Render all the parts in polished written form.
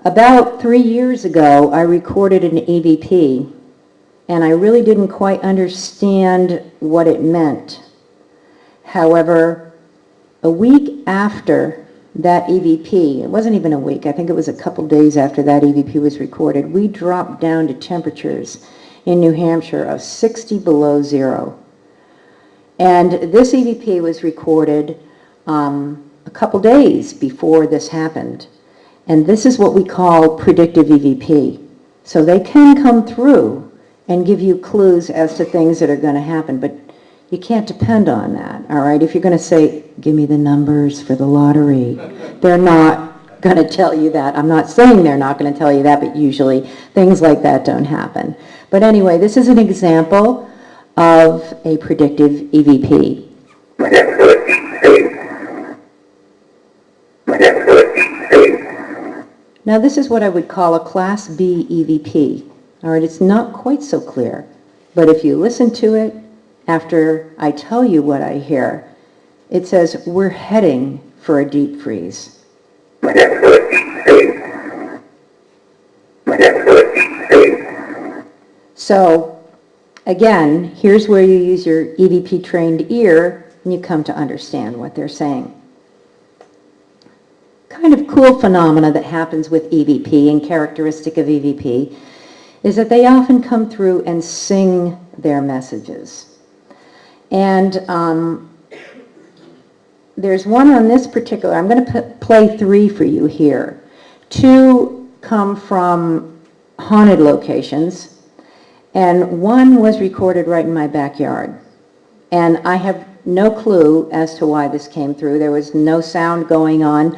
About 3 years ago, I recorded an EVP, and I really didn't quite understand what it meant. However, a week after that EVP, it wasn't even a week, I think it was a couple days after that EVP was recorded, we dropped down to temperatures in New Hampshire of 60 below zero. And this EVP was recorded a couple days before this happened. And this is what we call predictive EVP. So they can come through and give you clues as to things that are going to happen, but you can't depend on that, all right? If you're going to say, give me the numbers for the lottery, they're not going to tell you that. I'm not saying they're not going to tell you that, but usually things like that don't happen. But anyway, this is an example of a predictive EVP. Now this is what I would call a Class B EVP. All right, it's not quite so clear, but if you listen to it after I tell you what I hear, it says, we're heading for a deep freeze. So, again, here's where you use your EVP trained ear and you come to understand what they're saying. Kind of cool phenomena that happens with EVP and characteristic of EVP is that they often come through and sing their messages. And there's one on this particular, I'm going to play 3 for you here. 2 come from haunted locations, and 1 was recorded right in my backyard. And I have no clue as to why this came through. There was no sound going on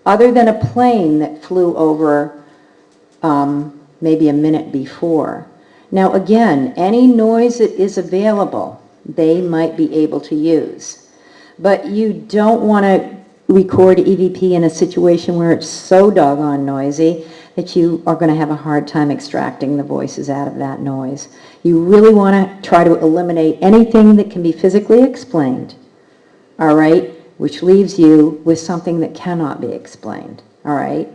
other than a plane that flew over maybe a minute before. Now again, any noise that is available, they might be able to use. But you don't want to record EVP in a situation where it's so doggone noisy that you are going to have a hard time extracting the voices out of that noise. You really want to try to eliminate anything that can be physically explained, all right, which leaves you with something that cannot be explained, all right?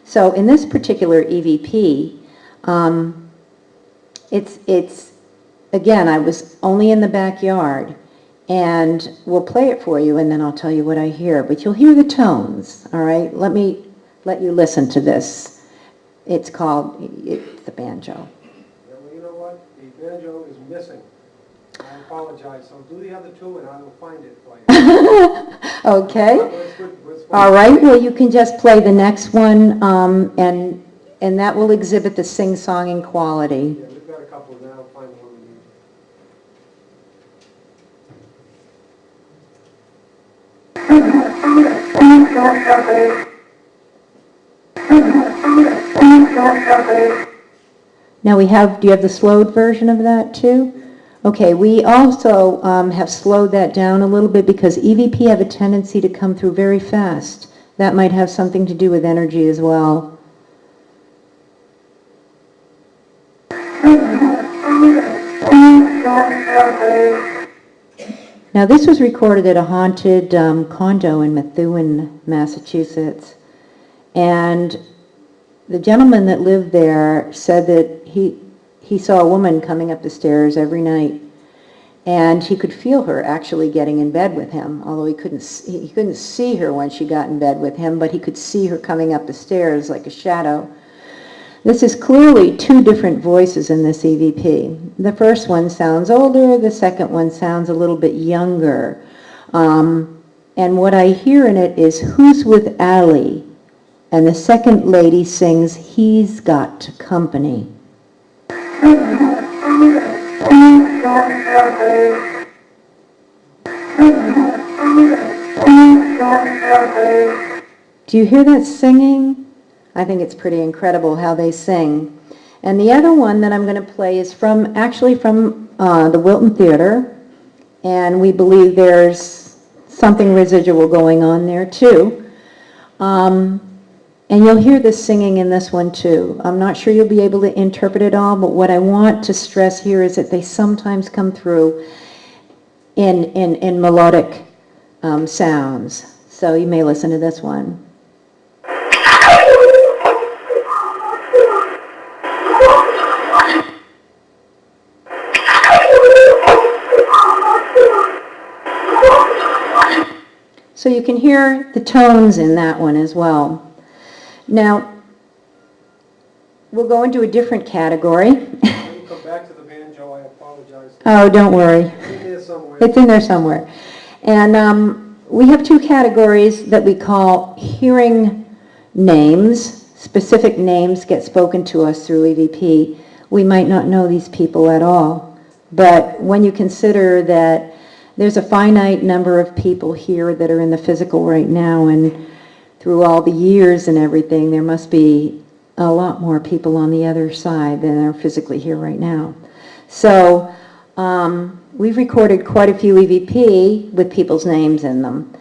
So in this particular EVP, it's again, I was only in the backyard, and we'll play it for you and then I'll tell you what I hear, but you'll hear the tones, all right? Let you listen to this. It's the banjo. Yeah, well, you know what? The banjo is missing. I apologize. So do the other 2 and I will find it for you. Okay. All right. Well, you can just play the next one, and that will exhibit the sing-songing quality. Yeah, we've got a couple now. I'll find the one we need. Now do you have the slowed version of that too? Okay, we also have slowed that down a little bit because EVP have a tendency to come through very fast. That might have something to do with energy as well. Now this was recorded at a haunted condo in Methuen, Massachusetts. And the gentleman that lived there said that he saw a woman coming up the stairs every night, and he could feel her actually getting in bed with him, although he couldn't see her when she got in bed with him, but he could see her coming up the stairs like a shadow. This is clearly 2 different voices in this EVP. The first one sounds older, the second one sounds a little bit younger. And what I hear in it is, "Who's with Allie?" And the second lady sings, "He's got company." Do you hear that singing? I think it's pretty incredible how they sing. And the other one that I'm going to play is actually from the Wilton Theater, and we believe there's something residual going on there too. And you'll hear the singing in this one too. I'm not sure you'll be able to interpret it all, but what I want to stress here is that they sometimes come through in melodic sounds. So you may listen to this one. So you can hear the tones in that one as well. Now, we'll go into a different category. When you come back to the banjo, I apologize. Oh, don't worry. It's in there somewhere. It's in there somewhere. And we have two categories that we call hearing names. Specific names get spoken to us through EVP. We might not know these people at all. But when you consider that there's a finite number of people here that are in the physical right now, and through all the years and everything, there must be a lot more people on the other side than are physically here right now. So we've recorded quite a few EVP with people's names in them.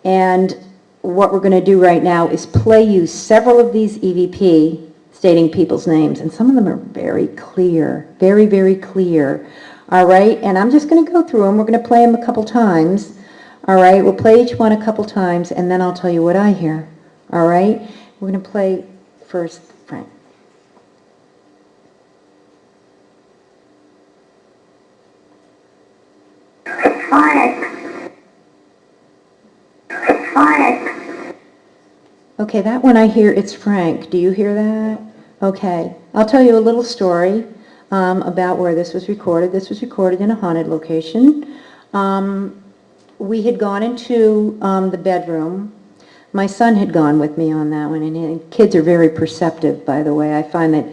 And what we're going to do right now is play you several of these EVP stating people's names. And some of them are very clear, very, very clear. All right, and I'm just going to go through them. We're going to play them a couple times. All right, we'll play each one a couple times, and then I'll tell you what I hear. All right, we're going to play first Frank. Okay, that one I hear, it's Frank. Do you hear that? Okay, I'll tell you a little story about where this was recorded. This was recorded in a haunted location. We had gone into the bedroom. My son had gone with me on that one, and kids are very perceptive, by the way. I find that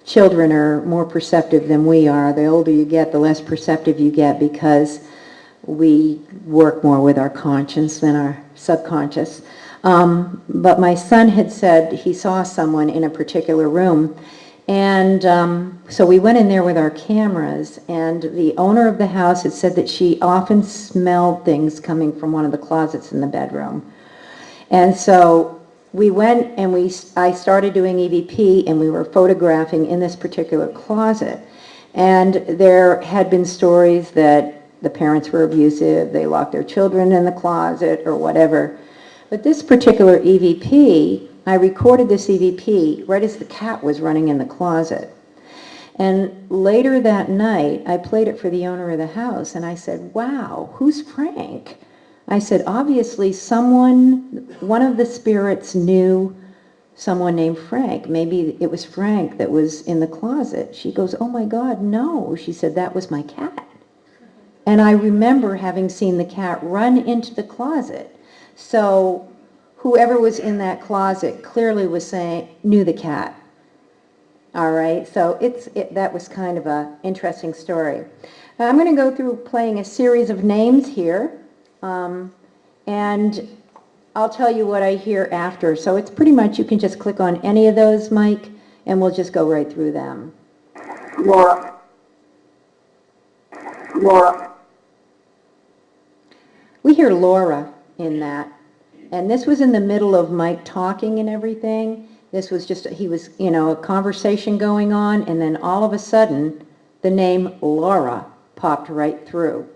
children are more perceptive than we are. The older you get, the less perceptive you get, because we work more with our conscience than our subconscious. But my son had said he saw someone in a particular room, and so we went in there with our cameras, and the owner of the house had said that she often smelled things coming from one of the closets in the bedroom. And so we went and I started doing EVP, and we were photographing in this particular closet. And there had been stories that the parents were abusive, they locked their children in the closet or whatever. But this particular EVP, I recorded this EVP right as the cat was running in the closet. And later that night, I played it for the owner of the house, and I said, wow, who's Frank? I said, obviously one of the spirits knew someone named Frank. Maybe it was Frank that was in the closet. She goes, oh my God, no. She said, that was my cat. And I remember having seen the cat run into the closet. So whoever was in that closet clearly knew the cat. All right, so that was kind of an interesting story. Now, I'm going to go through playing a series of names here, and I'll tell you what I hear after. So it's pretty much, you can just click on any of those, Mike, and we'll just go right through them. Laura. Laura. We hear Laura in that. And this was in the middle of Mike talking and everything. This was just, a conversation going on, and then all of a sudden, the name Laura popped right through.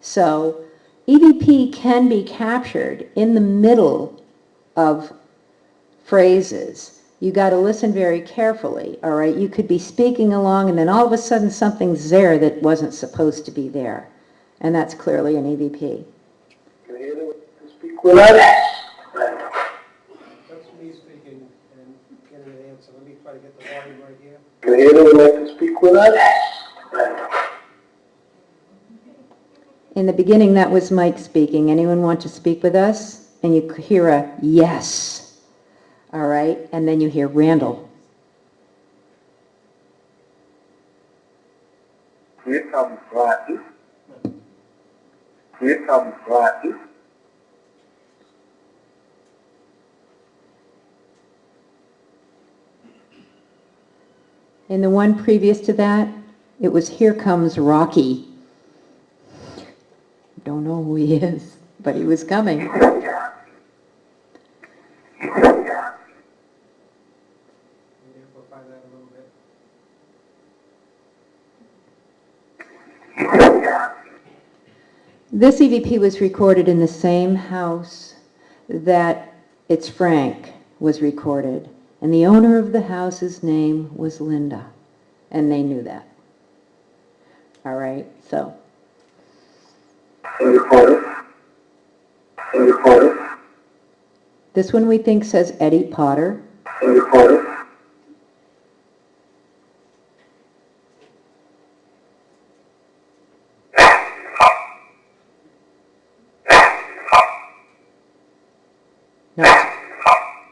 So EVP can be captured in the middle of phrases. You got to listen very carefully, all right? You could be speaking along, and then all of a sudden something's there that wasn't supposed to be there. And that's clearly an EVP. Can anyone speak with us? That's me speaking and getting an answer. Let me try to get the volume right here. Can anyone like to speak with us? In the beginning, that was Mike speaking. Anyone want to speak with us? And you hear a yes, all right? And then you hear Randall. Here comes Rodney. Here comes Rodney. In the one previous to that, it was Here Comes Rocky. Don't know who he is, but he was coming. Let me amplify that a little bit. This EVP was recorded in the same house that It's Frank was recorded. And the owner of the house's name was Linda. And they knew that. All right, so. Eddie Potter. This one we think says Eddie Potter. Eddie Potter.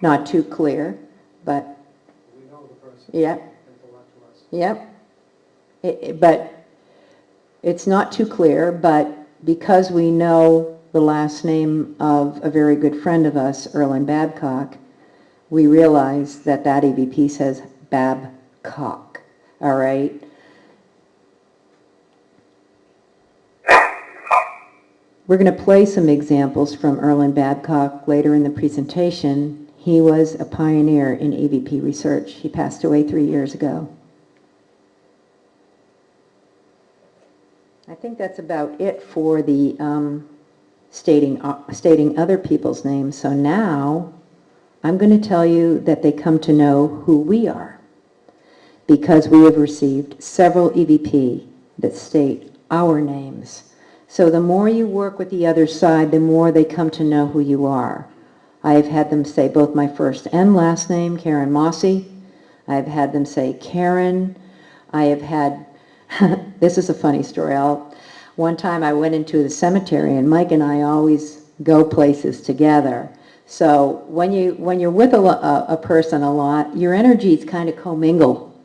Not too clear, but We know the person. yep, Intellectualist. yep. But it's not too clear, but because we know the last name of a very good friend of us, Erlen Babcock, we realize that that EVP says Babcock, all right? We're going to play some examples from Erlen Babcock later in the presentation. He was a pioneer in EVP research. He passed away 3 years ago. I think that's about it for the stating other people's names. So now I'm going to tell you that they come to know who we are, because we have received several EVP that state our names. So the more you work with the other side, the more they come to know who you are. I have had them say both my first and last name, Karen Mossey. I have had them say Karen. I have had, this is a funny story. One time I went into the cemetery, and Mike and I always go places together. So when you're with a person a lot, your energies kind of commingle.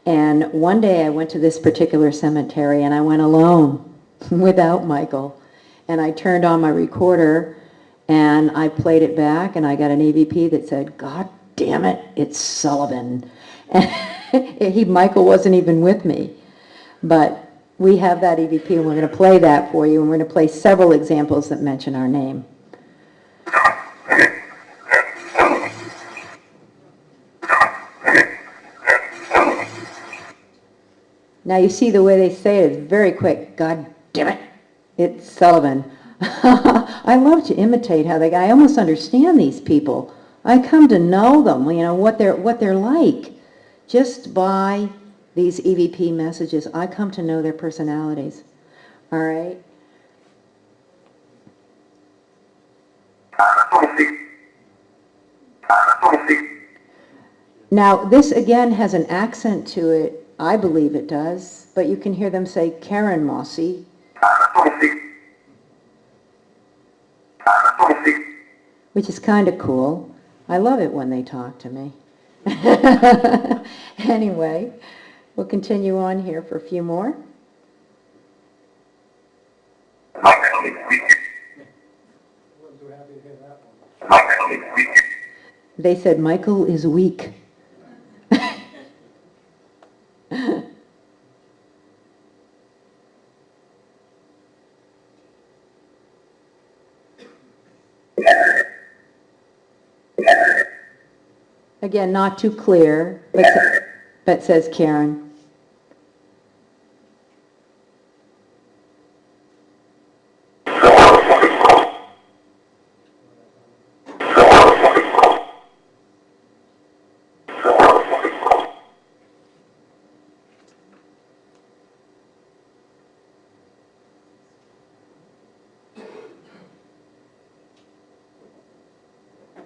And one day I went to this particular cemetery, and I went alone without Michael. And I turned on my recorder, and I played it back, and I got an EVP that said, "God damn it, it's Sullivan." And Michael wasn't even with me. But we have that EVP, and we're going to play that for you, and we're going to play several examples that mention our name. Now you see the way they say it is very quick. God damn it, it's Sullivan. I love to imitate how I almost understand these people. I come to know them, you know, what they're like. Just by these EVP messages, I come to know their personalities. All right? Now, this again has an accent to it. I believe it does, but you can hear them say Karen Mossey. Which is kind of cool. I love it when they talk to me. Anyway, we'll continue on here for a few more. Wasn't too happy to hear that one. They said Michael is weak. Again, not too clear, but says Karen.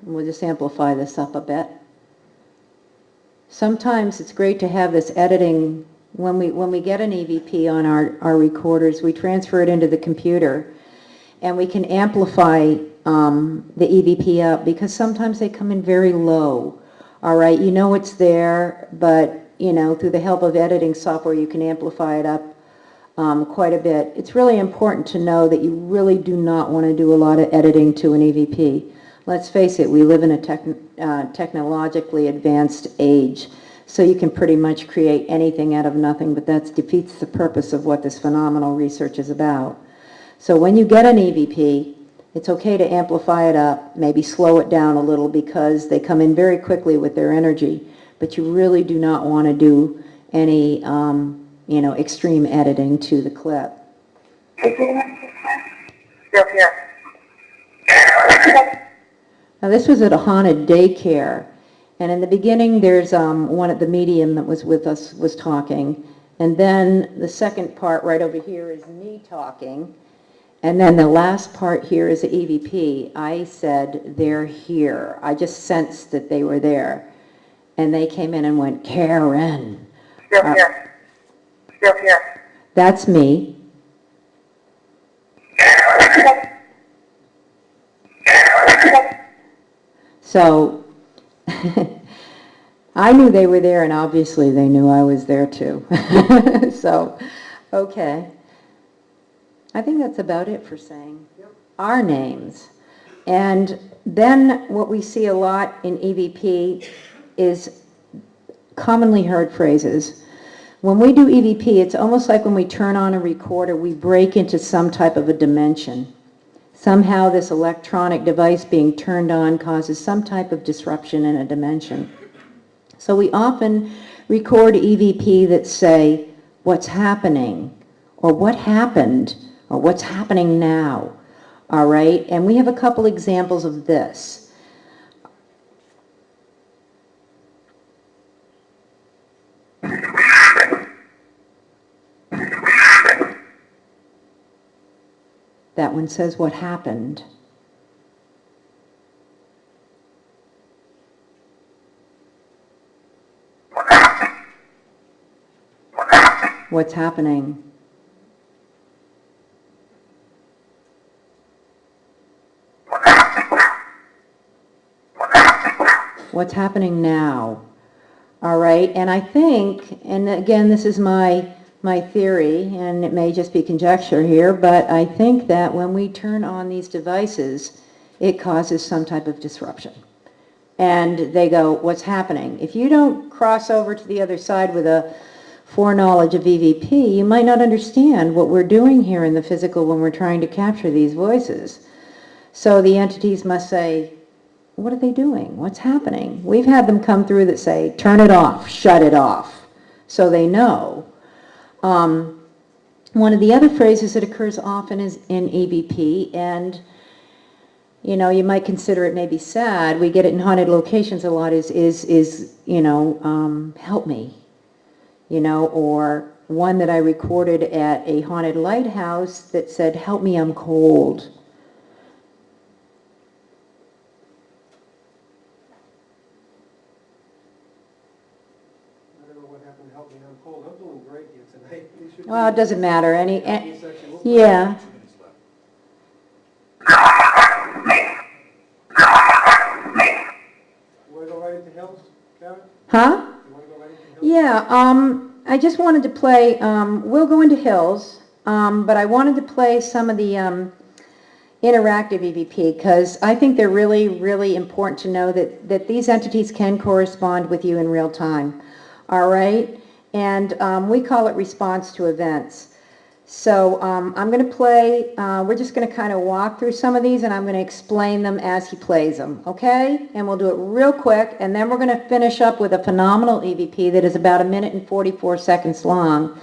We'll just amplify this up a bit. Sometimes it's great to have this editing. When we get an EVP on our recorders, we transfer it into the computer, and we can amplify the EVP up, because sometimes they come in very low. All right, you know it's there, but you know, through the help of editing software, you can amplify it up quite a bit. It's really important to know that you really do not want to do a lot of editing to an EVP. Let's face it, we live in a technologically advanced age, so you can pretty much create anything out of nothing, but that defeats the purpose of what this phenomenal research is about. So when you get an EVP, it's okay to amplify it up, maybe slow it down a little, because they come in very quickly with their energy, but you really do not want to do any you know, extreme editing to the clip. Still here. Now this was at a haunted daycare, and in the beginning there's one at the medium that was with us was talking, and then the second part right over here is me talking, And then the last part here is the EVP. I said, they're here. I just sensed that they were there. And they came in and went, Karen. Still here. Still here. That's me. So I knew they were there, and obviously they knew I was there too. So, okay. I think that's about it for saying our names. And then what we see a lot in EVP is commonly heard phrases. When we do EVP, it's almost like when we turn on a recorder, we break into some type of a dimension. Somehow this electronic device being turned on causes some type of disruption in a dimension. So we often record EVP that say, what's happening, or what happened, or what's happening now, all right? And we have a couple examples of this. That one says, what happened? What's happening? What's happening now? All right, and I think, and again, this is my theory, and it may just be conjecture here, but I think that when we turn on these devices, it causes some type of disruption. And they go, what's happening? If you don't cross over to the other side with a foreknowledge of EVP, you might not understand what we're doing here in the physical when we're trying to capture these voices. So the entities must say, what are they doing? What's happening? We've had them come through that say, turn it off, shut it off, so they know. One of the other phrases that occurs often is in EVP, and you know, you might consider it maybe sad. We get it in haunted locations a lot. Is you know, help me, you know, or one that I recorded at a haunted lighthouse that said, help me, I'm cold. Well, it doesn't matter. Yeah. You want to go right into Hills, Karen? Huh? You want to go right into Hills? Yeah, I just wanted to play, we'll go into Hills, but I wanted to play some of the interactive EVP, because I think they're really, really important to know that these entities can correspond with you in real time. All right? And we call it response to events. So I'm going to play, we're just going to kind of walk through some of these, and I'm going to explain them as he plays them, okay? And we'll do it real quick, and then we're going to finish up with a phenomenal EVP that is about 1 minute and 44 seconds long,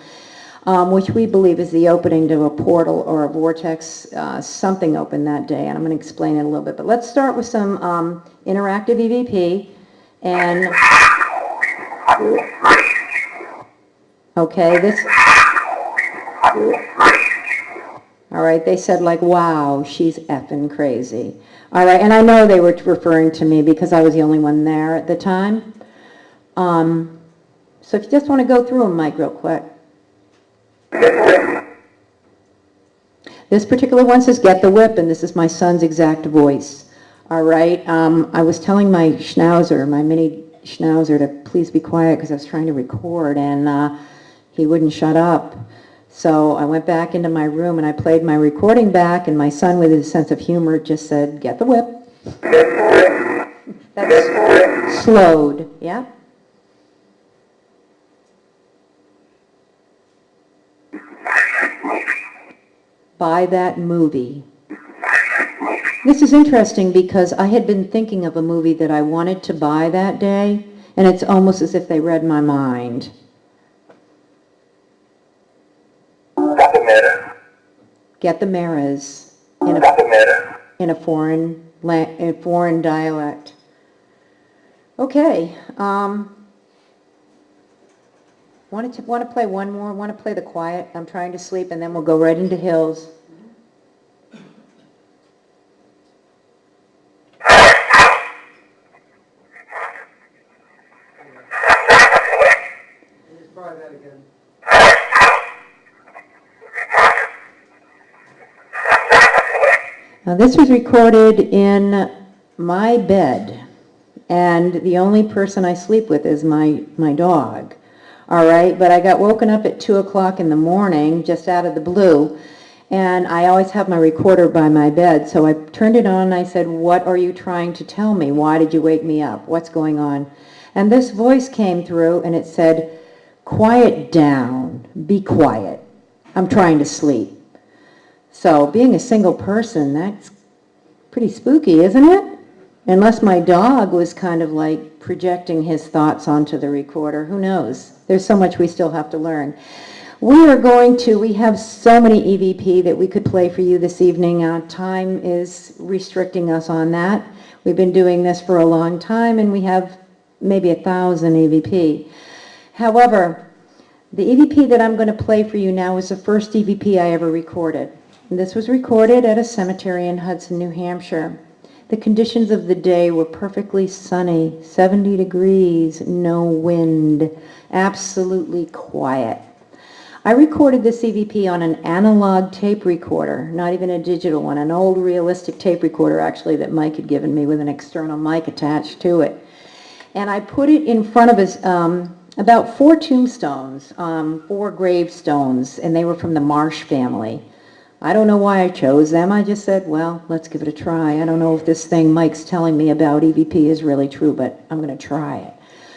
which we believe is the opening to a portal or a vortex, something open that day, and I'm going to explain it a little bit. But let's start with some interactive EVP, and okay, this. All right, they said like, wow, she's effing crazy. All right, and I know they were referring to me because I was the only one there at the time. So if you just want to go through them, Mike, real quick. This particular one says, get the whip, and this is my son's exact voice. All right, I was telling my schnauzer, my mini schnauzer, to please be quiet because I was trying to record, and he wouldn't shut up. So I went back into my room and I played my recording back, and my son, with his sense of humor, just said, get the whip. That's slowed, yeah? Buy that movie. This is interesting because I had been thinking of a movie that I wanted to buy that day, and it's almost as if they read my mind. Get the mirrors in a foreign dialect. Okay. Want to play one more? Want to play the quiet? I'm trying to sleep, and then we'll go right into Hills. try that again. Now, this was recorded in my bed, and the only person I sleep with is my dog. All right, but I got woken up at 2 o'clock in the morning, just out of the blue, and I always have my recorder by my bed, so I turned it on and I said, "What are you trying to tell me? Why did you wake me up? What's going on?" And this voice came through and it said, "Quiet down, be quiet. I'm trying to sleep." So being a single person, that's pretty spooky, isn't it? Unless my dog was kind of like projecting his thoughts onto the recorder. Who knows? There's so much we still have to learn. We have so many EVP that we could play for you this evening. Time is restricting us on that. We've been doing this for a long time and we have maybe 1,000 EVP. However, the EVP that I'm going to play for you now is the first EVP I ever recorded. And this was recorded at a cemetery in Hudson, New Hampshire. The conditions of the day were perfectly sunny, 70 degrees, no wind, absolutely quiet. I recorded this EVP on an analog tape recorder, not even a digital one, an old realistic tape recorder actually that Mike had given me with an external mic attached to it. And I put it in front of us, about 4 tombstones, 4 gravestones, and they were from the Marsh family. I don't know why I chose them. I just said, well, let's give it a try. I don't know if this thing Mike's telling me about EVP is really true, but I'm going to try it.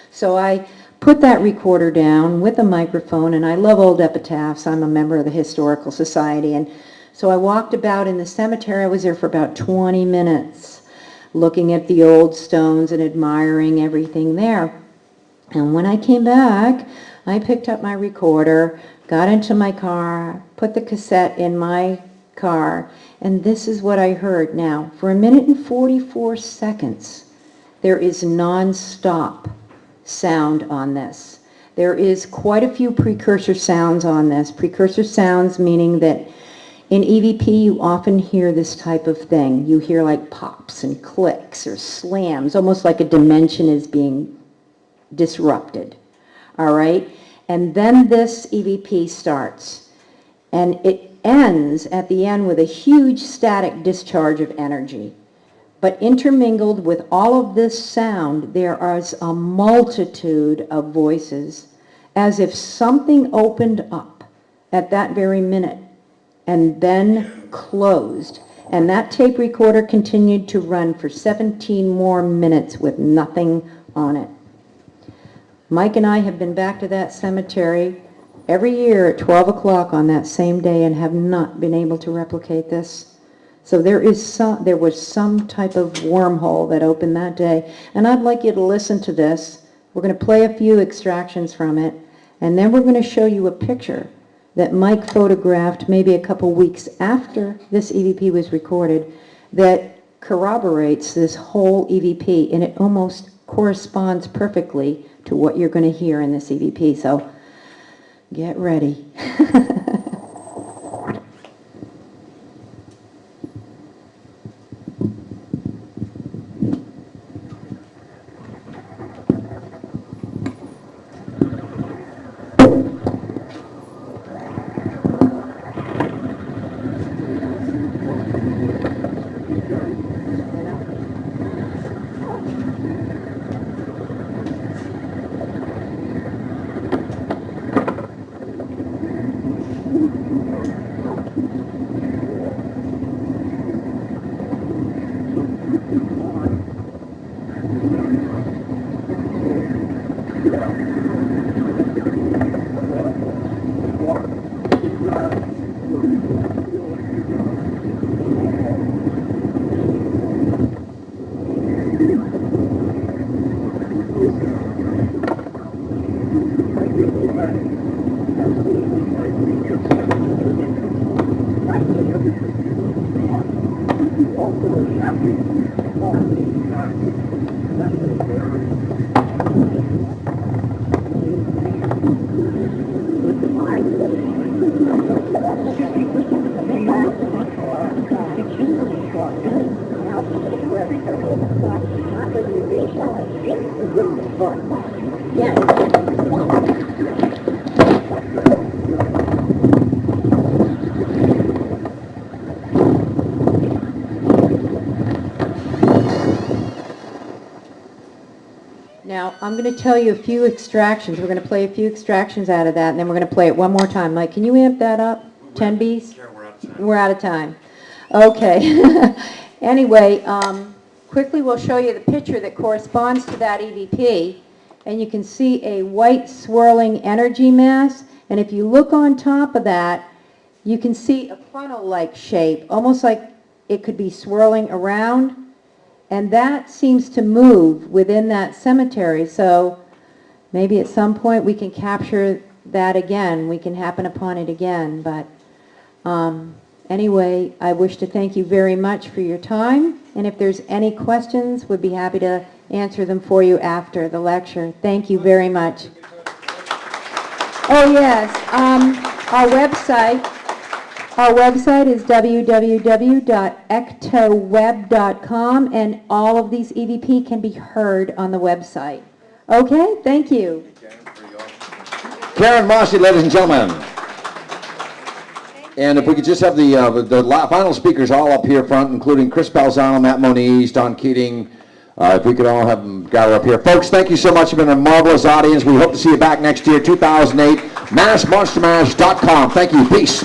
So I put that recorder down with a microphone, and I love old epitaphs. I'm a member of the Historical Society, and so I walked about in the cemetery. I was there for about 20 minutes, looking at the old stones and admiring everything there. And when I came back, I picked up my recorder, got into my car, put the cassette in my car, and this is what I heard. Now, for 1 minute and 44 seconds, there is non-stop sound on this. There is quite a few precursor sounds on this. Precursor sounds meaning that in EVP you often hear this type of thing. You hear like pops and clicks or slams, almost like a dimension is being disrupted. All right? And then this EVP starts, and it ends at the end with a huge static discharge of energy. But intermingled with all of this sound, there is a multitude of voices, as if something opened up at that very minute and then closed. And that tape recorder continued to run for 17 more minutes with nothing on it. Mike and I have been back to that cemetery every year at 12 o'clock on that same day and have not been able to replicate this. So there was some type of wormhole that opened that day. And I'd like you to listen to this. We're going to play a few extractions from it, and then we're going to show you a picture that Mike photographed maybe a couple weeks after this EVP was recorded that corroborates this whole EVP, and it almost corresponds perfectly to what you're going to hear in this EVP. So get ready. Now, I'm going to tell you a few extractions. We're going to play a few extractions out of that, and then we're going to play it one more time. Mike, can you amp that up? 10 Bs? Karen, we're out of time. We're out of time. Okay. Anyway, quickly we'll show you the picture that corresponds to that EVP, and you can see a white swirling energy mass, and if you look on top of that, you can see a funnel-like shape, almost like it could be swirling around. And that seems to move within that cemetery, so maybe at some point we can capture that again. We can happen upon it again. But anyway, I wish to thank you very much for your time. And if there's any questions, we'd be happy to answer them for you after the lecture. Thank you very much. Oh, yes. Our website is www.ectoweb.com, and all of these EVP can be heard on the website. Okay, thank you. Karen Mossey, ladies and gentlemen. And if we could just have the final speakers all up here front, including Chris Balzano, Matt Moniz, Don Keating. If we could all have them gather up here. Folks, thank you so much. You've been a marvelous audience. We hope to see you back next year, 2008. MassMonsterMash.com. Thank you. Peace.